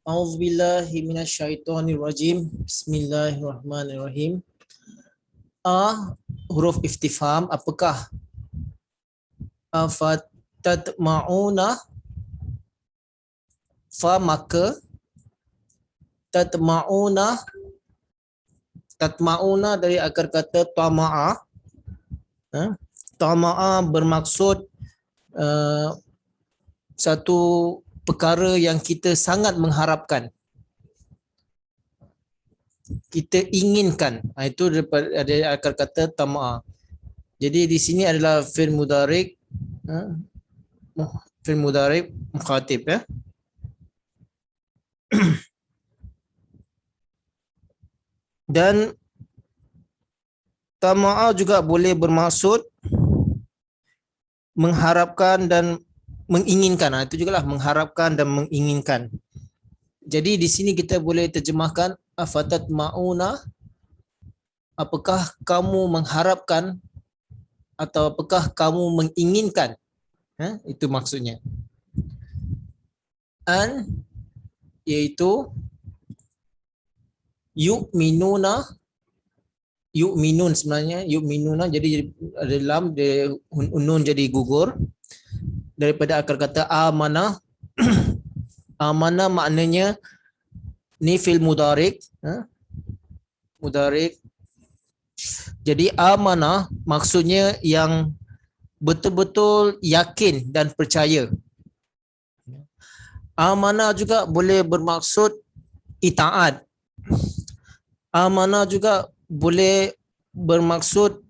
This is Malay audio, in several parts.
A'udzubillahi minasyaitonirrajim. Bismillahirrahmanirrahim. Huruf istifham, apakah? Afatatma'una, fa maka, tatma'una, tatma'una dari akar kata tama'a. Tama'a bermaksud satu perkara yang kita sangat mengharapkan, kita inginkan. Itu ada akar kata tama'a. Jadi di sini adalah fi'il mudhari', fi'il mudhari' mukhatib ya. Dan tama'a juga boleh bermaksud mengharapkan dan menginginkan. Itu jugalah mengharapkan dan menginginkan. Jadi di sini kita boleh terjemahkan afatat ma'una, apakah kamu mengharapkan atau apakah kamu menginginkan. Itu maksudnya. An iaitu yu'minuna, yu'minun sebenarnya, yu'minuna jadi ada lam, dia nun jadi gugur daripada akar kata amana. Amana maknanya ni fil mudhari', mudhari'. Jadi amana maksudnya yang betul-betul yakin dan percaya. Amana juga boleh bermaksud itaat. Amana juga boleh bermaksud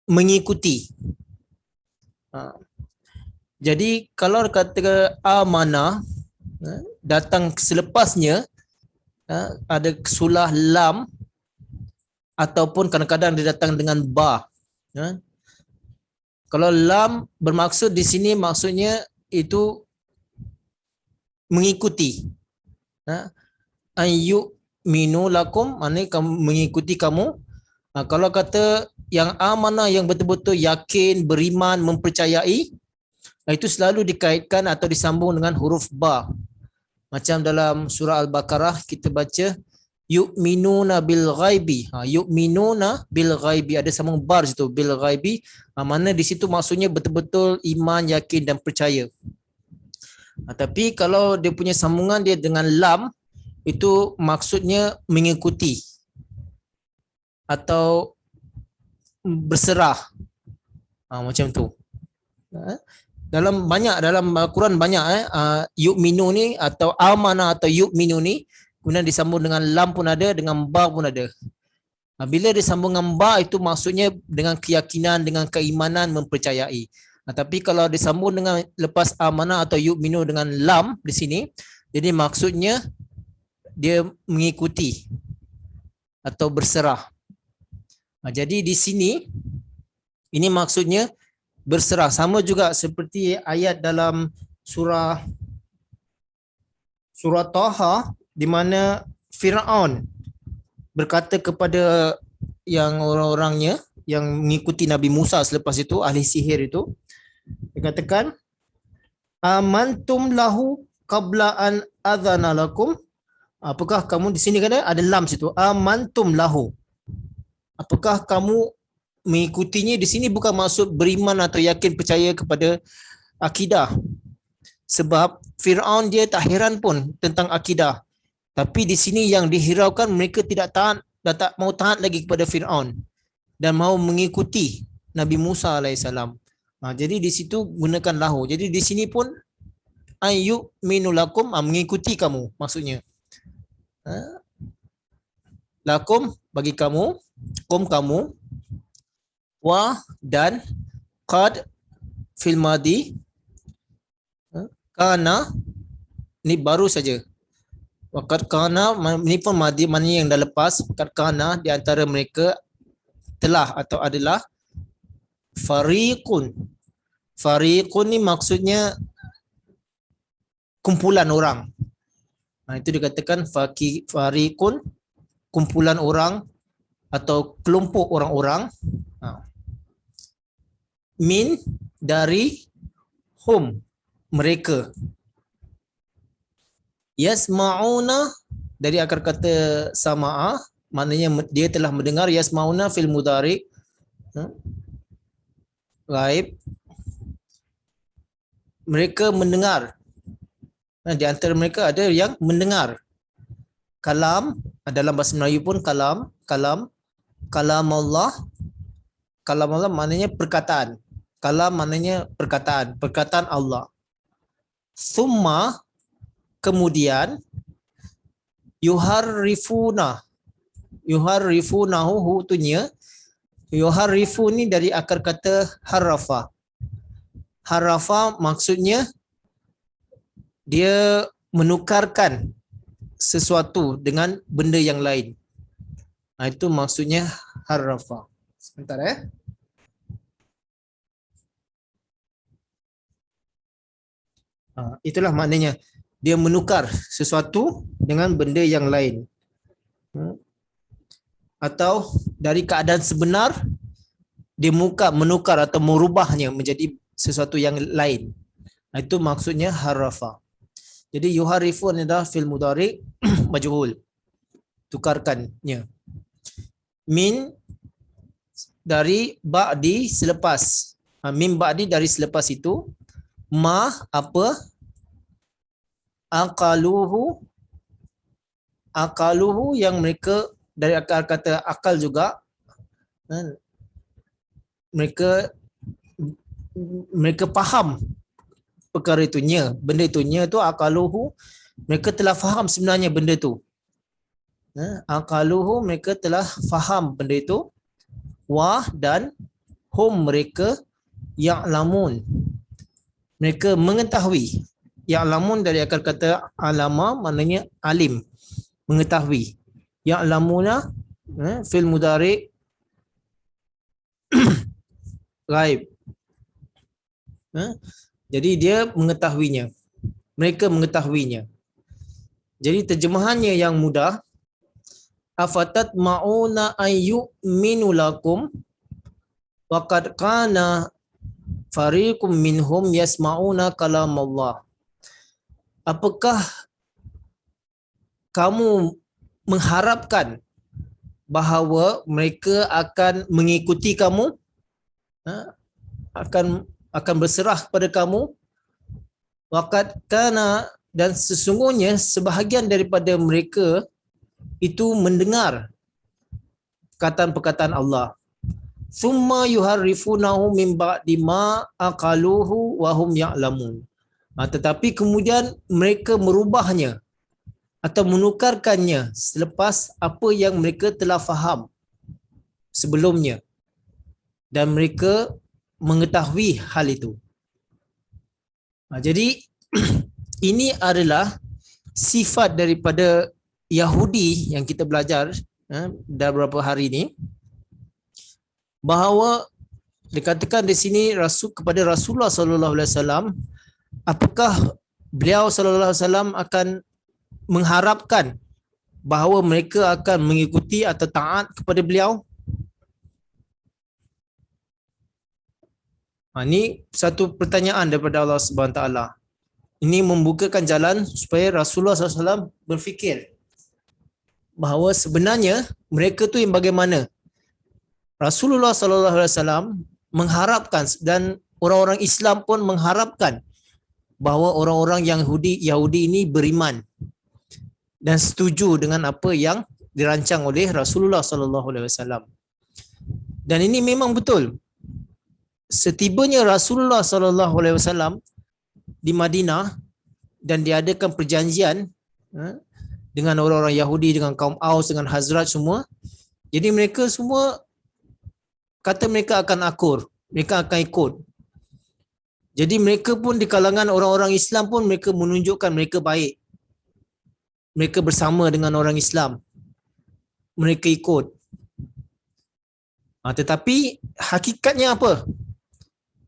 mengikuti. Jadi kalau kata amana datang selepasnya ada sulah lam ataupun kadang-kadang dia datang dengan ba. Kalau lam bermaksud di sini maksudnya itu mengikuti. Ayu minu lakum, maknanya kamu mengikuti kamu. Kalau kata yang amanah yang betul-betul yakin, beriman, mempercayai, itu selalu dikaitkan atau disambung dengan huruf ba. Macam dalam surah Al-Baqarah kita baca yu'minuna bil ghaibi. Yu'minuna bil ghaibi, ada sambung bar situ, bil ghaibi. Mana di situ maksudnya betul-betul iman, yakin dan percaya. Tapi kalau dia punya sambungan dia dengan lam, itu maksudnya mengikuti atau berserah. Macam tu. Dalam Al-Quran banyak yu'minu ni atau amana atau yu'minu ni kemudian disambung dengan lam pun ada, dengan ba pun ada. Bila disambung dengan ba itu maksudnya dengan keyakinan, dengan keimanan, mempercayai. Tapi kalau disambung dengan lepas amana atau yu'minu dengan lam di sini, jadi maksudnya dia mengikuti atau berserah. Jadi di sini ini maksudnya berserah, sama juga seperti ayat dalam surah Taha di mana Firaun berkata kepada yang orang-orangnya yang mengikuti Nabi Musa selepas itu, ahli sihir itu, dia katakan amantum lahu qabla an adzana lakum. Apakah kamu, di sini kan ada lam situ, amantum lahu, apakah kamu mengikutinya. Di sini bukan maksud beriman atau yakin percaya kepada akidah, sebab Firaun dia tak heran pun tentang akidah, tapi di sini yang dihiraukan mereka tidak taat dan tak mau taat lagi kepada Firaun dan mau mengikuti Nabi Musa alaihissalam. Jadi di situ gunakan lahu. Jadi di sini pun ayu minulakum, mengikuti kamu maksudnya. Lakum bagi kamu, kum kamu, wa dan qad fil madi, kana ni baru saja. Waqad kana ni pun madi, maknanya yang dah lepas. Qad kana di antara mereka telah atau adalah fariqun. Fariqun ni maksudnya kumpulan orang. Itu dikatakan fariqun, kumpulan orang atau kelompok orang-orang. Min dari hum, mereka. Yasma'una dari akar kata sama'a, maknanya dia telah mendengar. Yasma'una fil mudhari, ghaib, mereka mendengar. Di antara mereka ada yang mendengar. Kalam, dalam bahasa Melayu pun kalam Allah. Kalam Allah maknanya perkataan. Kalam maknanya perkataan Allah. Summa, kemudian, yuharrifunahu, hutunya yuharrifu ni dari akar kata harafa. Harafa maksudnya dia menukarkan sesuatu dengan benda yang lain. Itu maksudnya harafa. Sebentar itulah maknanya, dia menukar sesuatu dengan benda yang lain. Atau dari keadaan sebenar dia menukar atau merubahnya menjadi sesuatu yang lain. Itu maksudnya harafa. Jadi yuharifun adalah fil mudhari majhul, tukarkannya. Min dari ba'di, selepas. Min ba'di dari selepas itu. Ma apa? Akaluhu yang mereka, dari akal kata akal juga, mereka faham perkara itunya, benda itunya tu akaluhu, mereka telah faham sebenarnya benda tu. Akaluhu, mereka telah faham benda itu. Wah, dan hum, mereka ya'lamun, mereka mengetahui. Ya'lamun dari akar kata alama, maknanya alim, mengetahui. Ya'lamuna fil mudhari ghaib. Jadi dia mengetahuinya, mereka mengetahuinya. Jadi terjemahannya yang mudah, afatat ma'una ayyuminu lakum wa qad kana fariqum minhum yasma'una kalam Allah. Apakah kamu mengharapkan bahawa mereka akan mengikuti kamu, akan berserah kepada kamu? Waqad kana, dan sesungguhnya sebahagian daripada mereka itu mendengar perkataan-perkataan Allah. Summa yuharrifunahu min ba'di ma aqaluhu wa hum ya'lamun. Tetapi kemudian mereka merubahnya atau menukarkannya selepas apa yang mereka telah faham sebelumnya, dan mereka mengetahui hal itu. Jadi ini adalah sifat daripada Yahudi yang kita belajar dah beberapa hari ini, bahawa dikatakan di sini kepada Rasulullah sallallahu alaihi wasallam, apakah beliau sallallahu alaihi wasallam akan mengharapkan bahawa mereka akan mengikuti atau taat kepada beliau? Ini satu pertanyaan daripada Allah Subhanahu Wa Taala. Ini membukakan jalan supaya Rasulullah SAW berfikir bahawa sebenarnya mereka tu yang bagaimana. Rasulullah SAW mengharapkan, dan orang-orang Islam pun mengharapkan bahawa orang-orang Yahudi ini beriman dan setuju dengan apa yang dirancang oleh Rasulullah SAW. Dan ini memang betul. Setibanya Rasulullah SAW di Madinah dan diadakan perjanjian dengan orang-orang Yahudi, dengan kaum Aus, dengan Hazrat semua. Jadi mereka semua kata mereka akan akur, mereka akan ikut. Jadi mereka pun di kalangan orang-orang Islam pun mereka menunjukkan mereka baik. Mereka bersama dengan orang Islam. Mereka ikut. Tetapi hakikatnya apa?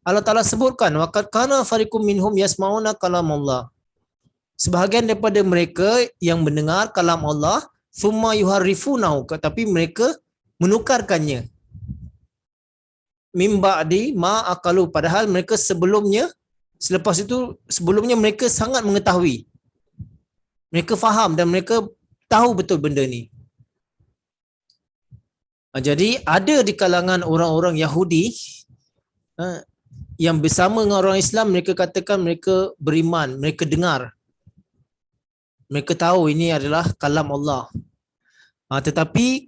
Allah Ta'ala sebutkan, waqad kana fariqum minhum yasma'una kalam Allah. Sebahagian daripada mereka yang mendengar kalam Allah, thumma yuharrifunahu, tapi mereka menukarkannya. Min ba'di ma aqalu, padahal mereka sebelumnya mereka sangat mengetahui. Mereka faham dan mereka tahu betul benda ni. Jadi ada di kalangan orang-orang Yahudi yang bersama dengan orang Islam, mereka katakan mereka beriman, mereka dengar. Mereka tahu ini adalah kalam Allah. Tetapi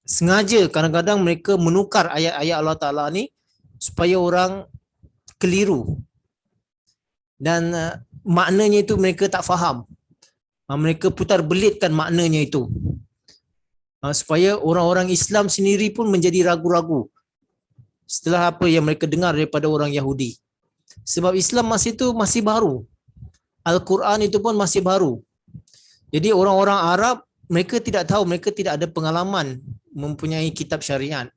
sengaja kadang-kadang mereka menukar ayat-ayat Allah Ta'ala ni supaya orang keliru. Dan maknanya itu mereka tak faham. Mereka putar belitkan maknanya itu. Supaya orang-orang Islam sendiri pun menjadi ragu-ragu setelah apa yang mereka dengar daripada orang Yahudi. Sebab Islam masih baru. Al-Quran itu pun masih baru. Jadi orang-orang Arab, mereka tidak tahu, mereka tidak ada pengalaman mempunyai kitab syariat.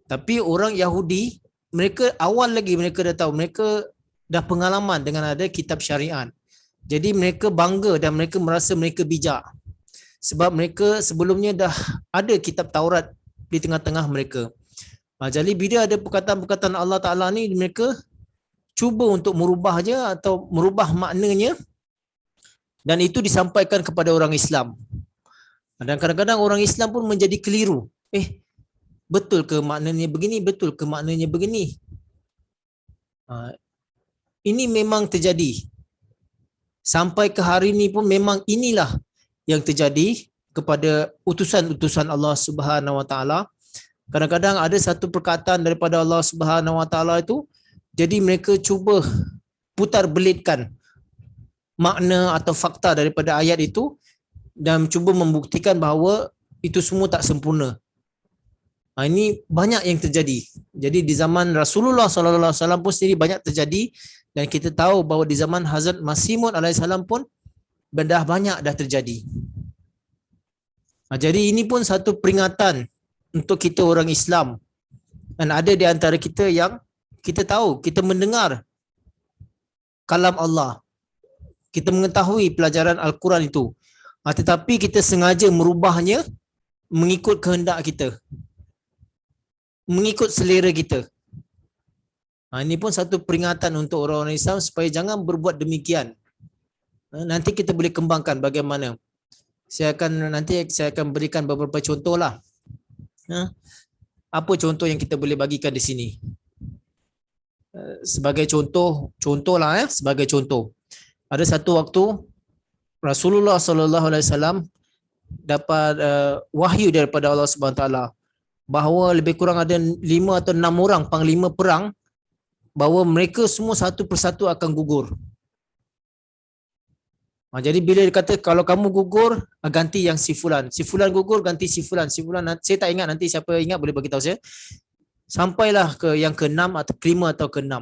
Tapi orang Yahudi, mereka awal lagi mereka dah tahu, mereka dah pengalaman dengan ada kitab syariat. Jadi mereka bangga dan mereka merasa mereka bijak. Sebab mereka sebelumnya dah ada kitab Taurat di tengah-tengah mereka. Jadi bila ada perkataan-perkataan Allah Ta'ala ni, mereka cuba untuk merubahnya atau merubah maknanya, dan itu disampaikan kepada orang Islam. Dan kadang-kadang orang Islam pun menjadi keliru. Betul ke maknanya begini? Betul ke maknanya begini? Ini memang terjadi. Sampai ke hari ini pun memang inilah yang terjadi kepada utusan-utusan Allah Subhanahu Wa Taala. Kadang-kadang ada satu perkataan daripada Allah Subhanahu Wa Taala itu, jadi mereka cuba putar belitkan makna atau fakta daripada ayat itu dan cuba membuktikan bahawa itu semua tak sempurna. Ini banyak yang terjadi. Jadi di zaman Rasulullah sallallahu alaihi wasallam pun sendiri banyak terjadi, dan kita tahu bahawa di zaman Hazrat Masih Maud alaihi salam pun dah banyak dah terjadi. Jadi ini pun satu peringatan untuk kita orang Islam. Dan ada di antara kita yang kita tahu, kita mendengar kalam Allah, kita mengetahui pelajaran Al-Quran itu, tetapi kita sengaja merubahnya mengikut kehendak kita, mengikut selera kita. Ini pun satu peringatan untuk orang-orang Islam supaya jangan berbuat demikian. Nanti kita boleh kembangkan bagaimana. Nanti saya akan berikan beberapa contoh lah. Apa contoh yang kita boleh bagikan di sini? Sebagai contoh lah, sebagai contoh. Ada satu waktu Rasulullah sallallahu alaihi wasallam dapat wahyu daripada Allah Subhanahu taala bahawa lebih kurang ada 5 atau 6 orang panglima perang, bahawa mereka semua satu persatu akan gugur. Jadi bila dia kata kalau kamu gugur, ganti yang si fulan gugur, ganti si fulan. Saya tak ingat, nanti siapa ingat boleh bagi tahu saya. Sampailah ke yang ke-6 atau ke-5 atau ke-6.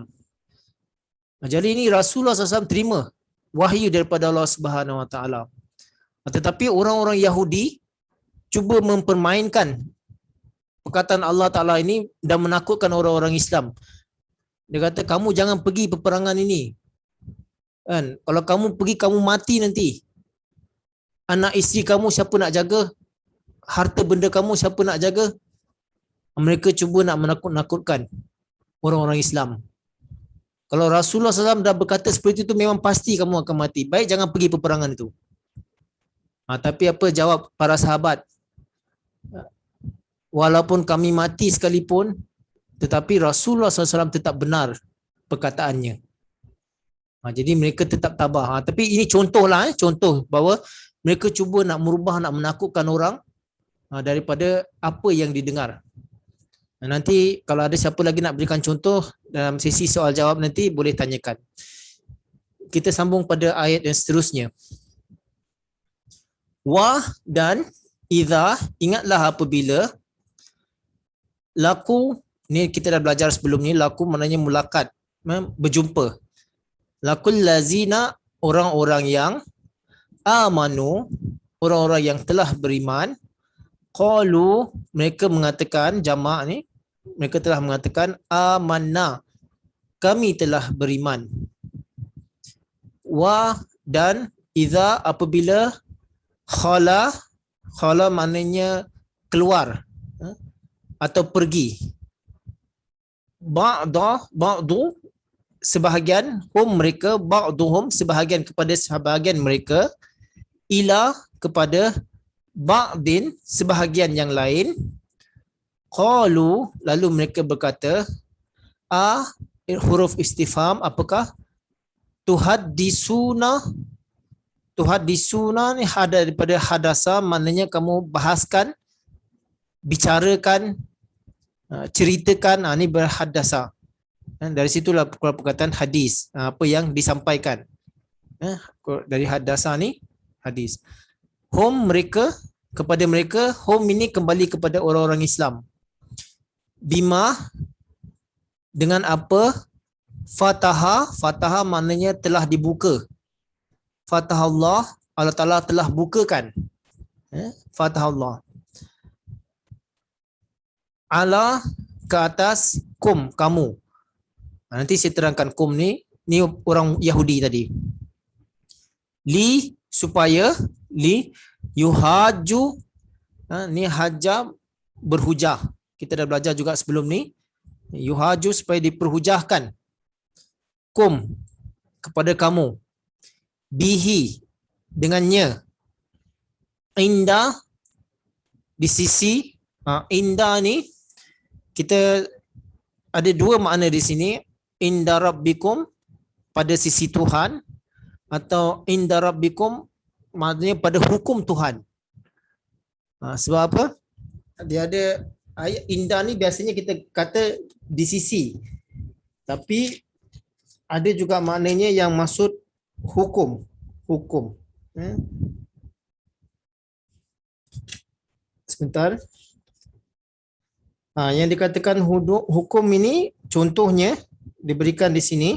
Jadi ini Rasulullah SAW terima wahyu daripada Allah Subhanahu Wa Taala. Tetapi orang-orang Yahudi cuba mempermainkan perkataan Allah Ta'ala ini dan menakutkan orang-orang Islam. Dia kata, kamu jangan pergi peperangan ini. Kan? Kalau kamu pergi, kamu mati nanti. Anak isteri kamu siapa nak jaga? Harta benda kamu siapa nak jaga? Mereka cuba nak menakut-nakutkan orang-orang Islam. Kalau Rasulullah SAW dah berkata seperti itu, memang pasti kamu akan mati. Baik, jangan pergi peperangan itu. Tapi apa jawab para sahabat? Walaupun kami mati sekalipun, tetapi Rasulullah SAW tetap benar perkataannya. Jadi mereka tetap tabah. Tapi ini contohlah, contoh bahawa mereka cuba nak merubah, nak menakutkan orang daripada apa yang didengar. Nanti kalau ada siapa lagi nak berikan contoh dalam sesi soal jawab nanti boleh tanyakan. Kita sambung pada ayat yang seterusnya. Wa dan idza, ingatlah apabila laku, ni kita dah belajar sebelum ni, laku maknanya mulakat, berjumpa. Lakul lazina, orang-orang yang amanu, orang-orang yang telah beriman, qalu, mereka mengatakan, jamak ni, mereka telah mengatakan amanna, kami telah beriman. Wa dan idza, apabila khala maknanya keluar atau pergi. Ba'du sebahagian, hum mereka, ba'duhum sebahagian kepada sebahagian mereka, ila kepada ba'din sebahagian yang lain, qalu lalu mereka berkata, huruf istifham, apakah tuhaddisuna ni ada daripada hadasa, maknanya kamu bahaskan, bicarakan, ceritakan, ni berhadasa. Dari situlah perkataan hadis, apa yang disampaikan. Dari hadasa ni hadis. Hum mereka, kepada mereka, hum ini kembali kepada orang-orang Islam. Bima dengan apa? Fataha maknanya telah dibuka. Fatah Allah Ta'ala telah bukakan. Fatah Allah. Ala ke atas kum, kamu. Nanti saya terangkan kum ni orang Yahudi tadi. Li supaya, li yuhaju, ni haja berhujah. Kita dah belajar juga sebelum ni. Yuhaju supaya diperhujahkan. Kum kepada kamu. Bihi dengannya. Inda di sisi. Inda ni kita ada dua makna di sini. Inda rabbikum pada sisi Tuhan, atau inda rabbikum maknanya pada hukum Tuhan. Sebab apa? Dia ada ayat inda ni biasanya kita kata di sisi. Tapi ada juga maknanya yang maksud hukum. Sebentar. Yang dikatakan hukum ini contohnya diberikan di sini.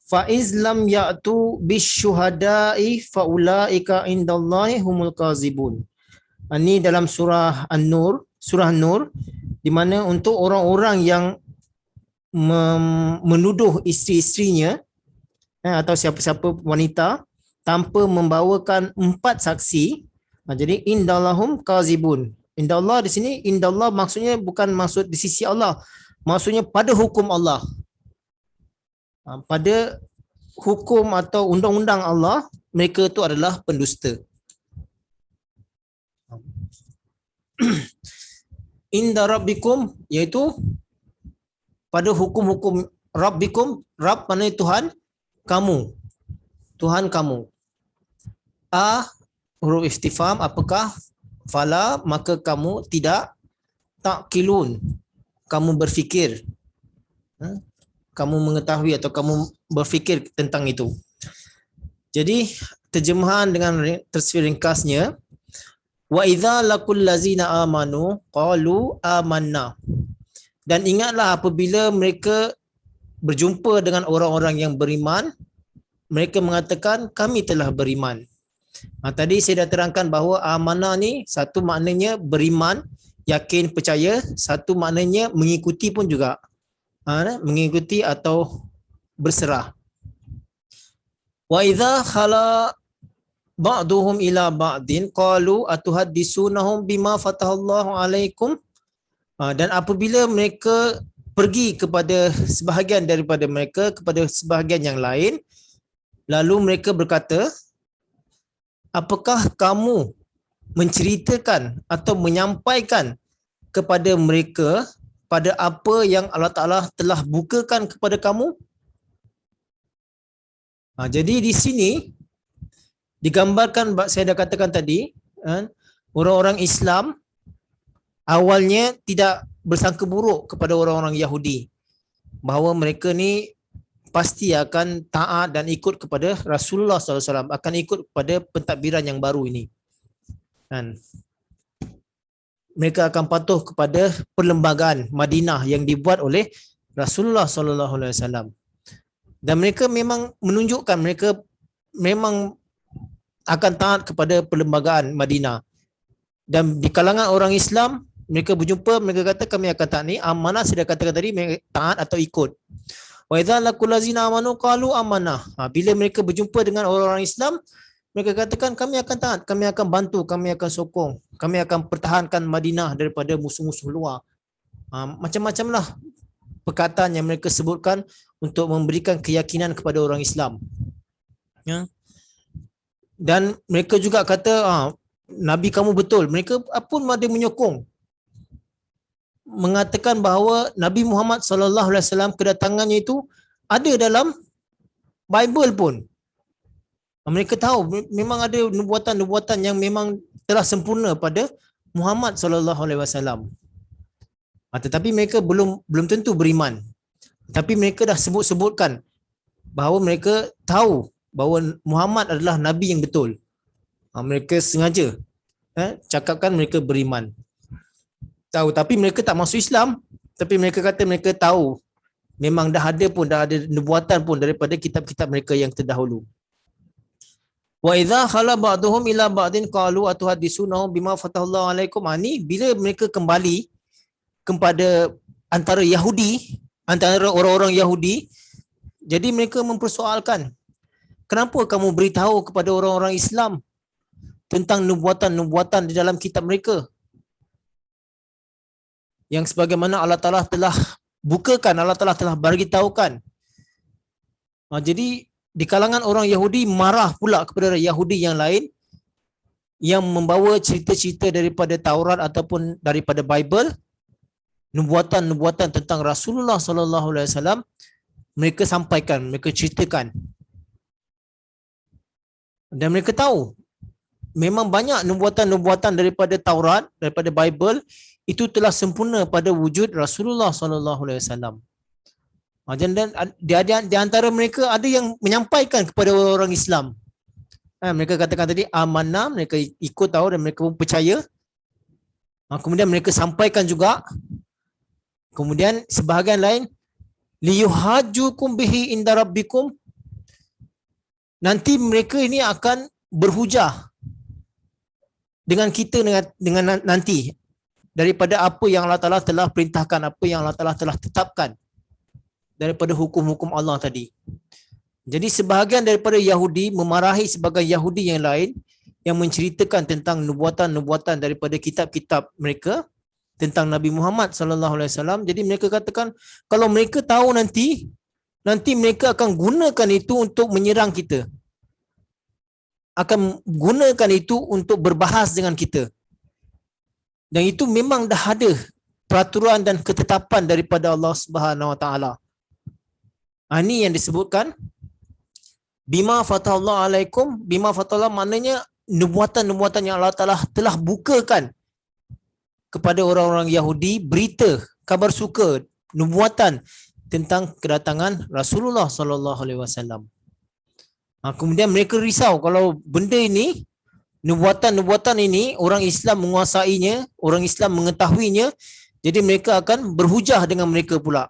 Fa izlam ya'tu bisyuhada'i faulaika indallahi humul kazibun. Ini dalam surah An-Nur, di mana untuk orang-orang yang menuduh isteri-isterinya atau siapa-siapa wanita tanpa membawakan 4 saksi. Jadi indallahum kazibun. Indallah di sini, indallah maksudnya bukan maksud di sisi Allah. Maksudnya pada hukum Allah. Pada hukum atau undang-undang Allah, mereka itu adalah pendusta. Inda rabbikum, iaitu pada hukum-hukum rabbikum. Rabb maknanya Tuhan kamu. Tuhan kamu. Huruf istifham, apakah? Fala, maka kamu tidak. Ta'qilun, kamu berfikir. Kamu mengetahui atau kamu berfikir tentang itu. Jadi terjemahan dengan tersifir ringkasnya, wa idza laqul ladzina amanu qalu amanna. Dan ingatlah apabila mereka berjumpa dengan orang-orang yang beriman, mereka mengatakan kami telah beriman. Tadi saya dah terangkan bahawa amanah ni satu maknanya beriman, yakin, percaya, satu maknanya mengikuti pun juga. Mengikuti atau berserah. Wa idza khala ba'duhum ila ba'din qalu atuhaddisunahum bima fatahallahu alaikum. Dan apabila mereka pergi kepada sebahagian daripada mereka kepada sebahagian yang lain, lalu mereka berkata, apakah kamu menceritakan atau menyampaikan kepada mereka pada apa yang Allah Ta'ala telah bukakan kepada kamu? Jadi di sini digambarkan, saya dah katakan tadi, orang-orang Islam awalnya tidak bersangka buruk kepada orang-orang Yahudi, bahawa mereka ni pasti akan taat dan ikut kepada Rasulullah SAW, akan ikut kepada pentadbiran yang baru ini. Dan mereka akan patuh kepada perlembagaan Madinah yang dibuat oleh Rasulullah SAW. Dan mereka memang menunjukkan mereka memang akan taat kepada perlembagaan Madinah. Dan di kalangan orang Islam, mereka berjumpa, mereka kata kami akan taat ni. Amanah saya dah katakan tadi, mereka taat atau ikut. Wa idza laqul ladzina amanu qalu amanah. Bila mereka berjumpa dengan orang-orang Islam, mereka katakan kami akan taat, kami akan bantu, kami akan sokong, kami akan pertahankan Madinah daripada musuh-musuh luar. Macam-macamlah perkataan yang mereka sebutkan untuk memberikan keyakinan kepada orang Islam. Dan mereka juga kata, Nabi kamu betul. Mereka pun ada menyokong, mengatakan bahawa Nabi Muhammad SAW kedatangannya itu ada dalam Bible pun. Mereka tahu memang ada nubuatan-nubuatan yang memang telah sempurna pada Muhammad SAW. Tetapi mereka belum tentu beriman. Tapi mereka dah sebut-sebutkan bahawa mereka tahu bahawa Muhammad adalah Nabi yang betul. Mereka sengaja cakapkan mereka beriman. Tahu, tapi mereka tak masuk Islam. Tapi mereka kata mereka tahu memang dah ada nubuatan pun daripada kitab-kitab mereka yang terdahulu. Wa idza khala ba'dhum ila ba'din qalu atuhaddisunahum bima fatahallahu alaikum. Ni bila mereka kembali kepada antara Yahudi, antara orang-orang Yahudi, jadi mereka mempersoalkan, kenapa kamu beritahu kepada orang-orang Islam tentang nubuatan-nubuatan di dalam kitab mereka yang sebagaimana Allah Ta'ala telah bukakan, Allah Ta'ala telah bagi tahukan. Jadi di kalangan orang Yahudi marah pula kepada Yahudi yang lain yang membawa cerita-cerita daripada Taurat ataupun daripada Bible, nubuatan-nubuatan tentang Rasulullah SAW, mereka sampaikan, mereka ceritakan. Dan mereka tahu memang banyak nubuatan-nubuatan daripada Taurat, daripada Bible itu telah sempurna pada wujud Rasulullah SAW. Dan di antara mereka ada yang menyampaikan kepada orang Islam. Mereka katakan tadi amanah, mereka ikut tahu dan mereka pun percaya. Kemudian mereka sampaikan juga. Kemudian sebahagian lain, liyuhajjukum bihi inda rabbikum. Nanti mereka ini akan berhujah dengan kita dengan nanti daripada apa yang Allah Ta'ala telah perintahkan, apa yang Allah Ta'ala telah tetapkan daripada hukum-hukum Allah tadi. Jadi sebahagian daripada Yahudi memarahi sebahagian Yahudi yang lain yang menceritakan tentang nubuatan-nubuatan daripada kitab-kitab mereka tentang Nabi Muhammad SAW. Jadi mereka katakan kalau mereka tahu nanti mereka akan gunakan itu untuk menyerang kita. Akan gunakan itu untuk berbahas dengan kita. Dan itu memang dah ada peraturan dan ketetapan daripada Allah Subhanahu Wa Taala. Ini yang disebutkan bima fatallahu alaikum. Bima fatallahu maknanya nubuatan-nubuatan yang Allah Taala telah bukakan kepada orang-orang Yahudi, berita, kabar suka, nubuatan tentang kedatangan Rasulullah SAW. Kemudian mereka risau kalau benda ini, nubuatan-nubuatan ini orang Islam menguasainya, orang Islam mengetahuinya, jadi mereka akan berhujah dengan mereka pula.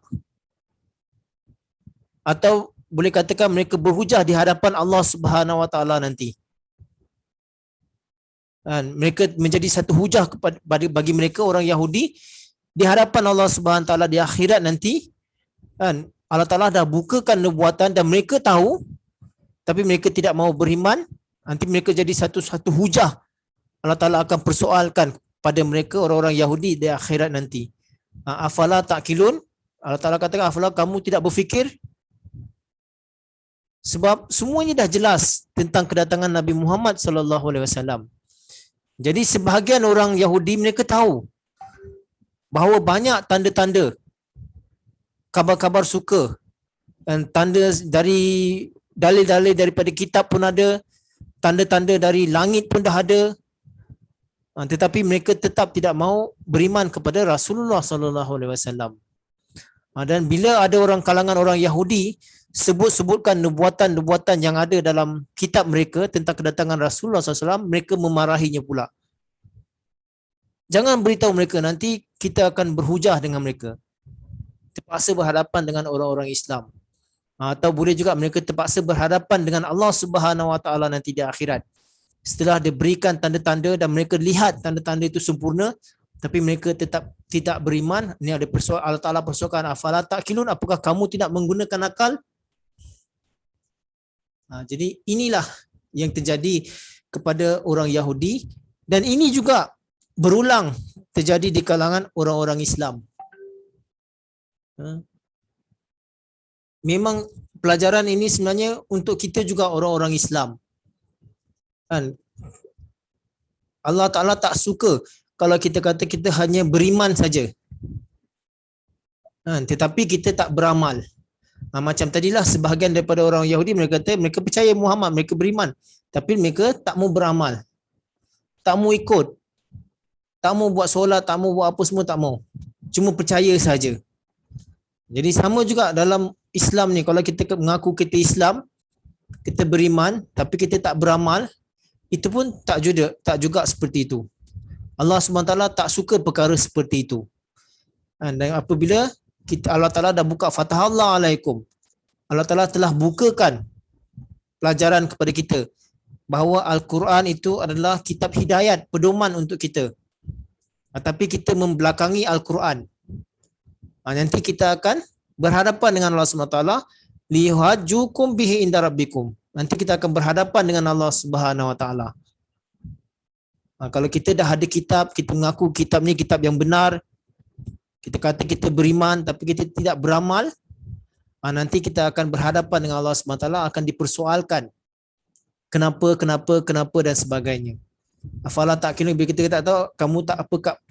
Atau boleh katakan mereka berhujah di hadapan Allah Subhanahu Wa Taala nanti. Mereka menjadi satu hujah bagi mereka orang Yahudi di hadapan Allah Subhanahu Wa Taala di akhirat nanti. Allah Taala dah bukakan nubuatan dan mereka tahu, tapi mereka tidak mahu beriman. Nanti mereka jadi satu hujah. Allah Taala akan persoalkan pada mereka orang-orang Yahudi di akhirat nanti. Afala ta'qilun? Allah Taala katakan, afala kamu tidak berfikir? Sebab semuanya dah jelas tentang kedatangan Nabi Muhammad SAW. Jadi sebahagian orang Yahudi mereka tahu bahawa banyak tanda-tanda, kabar-kabar suka dan tanda dari dalil-dalil daripada kitab pun ada, tanda-tanda dari langit pun dah ada. Tetapi mereka tetap tidak mahu beriman kepada Rasulullah SAW. Dan bila ada orang kalangan orang Yahudi sebutkan nubuatan-nubuatan yang ada dalam kitab mereka tentang kedatangan Rasulullah SAW, mereka memarahinya pula. Jangan beritahu mereka, nanti kita akan berhujah dengan mereka. Terpaksa berhadapan dengan orang-orang Islam. Atau boleh juga mereka terpaksa berhadapan dengan Allah Subhanahu Wa Taala nanti di akhirat. Setelah diberikan tanda-tanda dan mereka lihat tanda-tanda itu sempurna, tapi mereka tetap tidak beriman. Ini ada persoalan, Allah Taala persoalkan, afala ta'qilun, apakah kamu tidak menggunakan akal? Jadi inilah yang terjadi kepada orang Yahudi, dan ini juga berulang terjadi di kalangan orang-orang Islam. Memang pelajaran ini sebenarnya untuk kita juga orang-orang Islam. Kan? Allah Ta'ala tak suka kalau kita kata kita hanya beriman saja. Tetapi kita tak beramal. Macam tadilah sebahagian daripada orang Yahudi, mereka kata mereka percaya Muhammad, mereka beriman. Tapi mereka tak mau beramal. Tak mau ikut. Tak mau buat solat, tak mau buat apa semua, tak mau. Cuma percaya saja. Jadi sama juga dalam Islam ni, kalau kita mengaku kita Islam, kita beriman tapi kita tak beramal, itu pun tak juga seperti itu. Allah SWT tak suka perkara seperti itu. Dan apabila Allah Ta'ala dah buka fatahallah alaikum, Allah Ta'ala telah bukakan pelajaran kepada kita bahawa Al-Quran itu adalah kitab hidayat, pedoman untuk kita. Tapi kita membelakangi Al-Quran. Nanti kita akan berhadapan dengan Allah SWT, liyuhajjukum bihi inda rabbikum. Nanti kita akan berhadapan dengan Allah Subhanahu Wa Taala. Kalau kita dah ada kitab, kita mengaku kitab ni kitab yang benar, kita kata kita beriman tapi kita tidak beramal, nanti kita akan berhadapan dengan Allah SWT, akan dipersoalkan kenapa dan sebagainya. Afala ta'qilun, bila kita tak tahu, kamu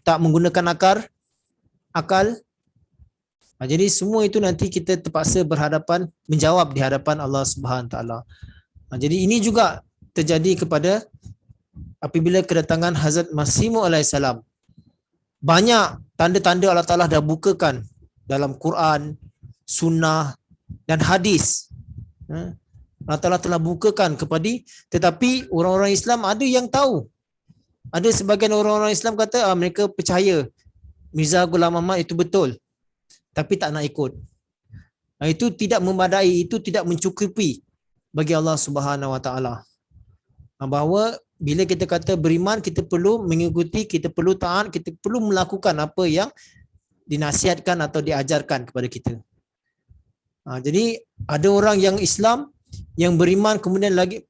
tak menggunakan akal. Jadi semua itu nanti kita terpaksa menjawab di hadapan Allah Subhanahu Wa Taala. Jadi ini juga terjadi kepada apabila kedatangan Hazrat Masih Maud alaihissalam. Banyak tanda-tanda Allah Ta'ala dah bukakan dalam Quran, Sunnah dan hadis. Allah Ta'ala telah bukakan tetapi orang-orang Islam ada yang tahu. Ada sebagian orang-orang Islam kata mereka percaya Mirza Ghulam Ahmad itu betul, tapi tak nak ikut. Itu tidak memadai, itu tidak mencukupi bagi Allah Subhanahu Wa Taala. Bahawa bila kita kata beriman, kita perlu mengikuti, kita perlu taat, kita perlu melakukan apa yang dinasihatkan atau diajarkan kepada kita. Jadi ada orang yang Islam yang beriman kemudian lagi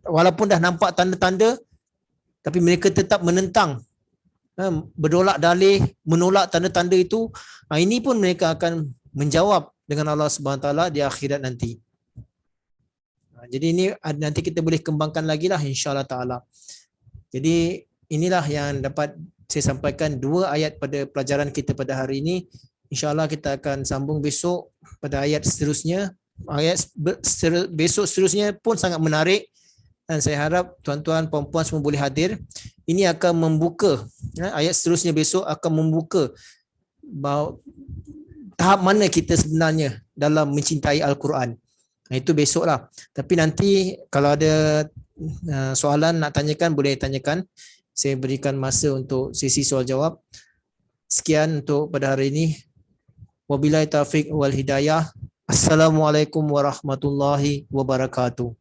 walaupun dah nampak tanda-tanda tapi mereka tetap menentang, berdolak dalih, menolak tanda-tanda itu. Ini pun mereka akan menjawab dengan Allah Subhanahu Wa Taala di akhirat nanti. Jadi ini nanti kita boleh kembangkan lagi lah insya-Allah Ta'ala. Jadi inilah yang dapat saya sampaikan, 2 ayat pada pelajaran kita pada hari ini. InsyaAllah kita akan sambung besok pada ayat seterusnya. Ayat besok seterusnya pun sangat menarik dan saya harap tuan-tuan puan-puan semua boleh hadir. Ini akan membuka, ayat seterusnya besok akan membuka bahawa tahap mana kita sebenarnya dalam mencintai Al-Quran. Itu besoklah. Tapi nanti kalau ada soalan nak tanyakan, boleh tanyakan. Saya berikan masa untuk sesi soal jawab. Sekian untuk pada hari ini. Wabillahi taufiq wal hidayah. Assalamualaikum warahmatullahi wabarakatuh.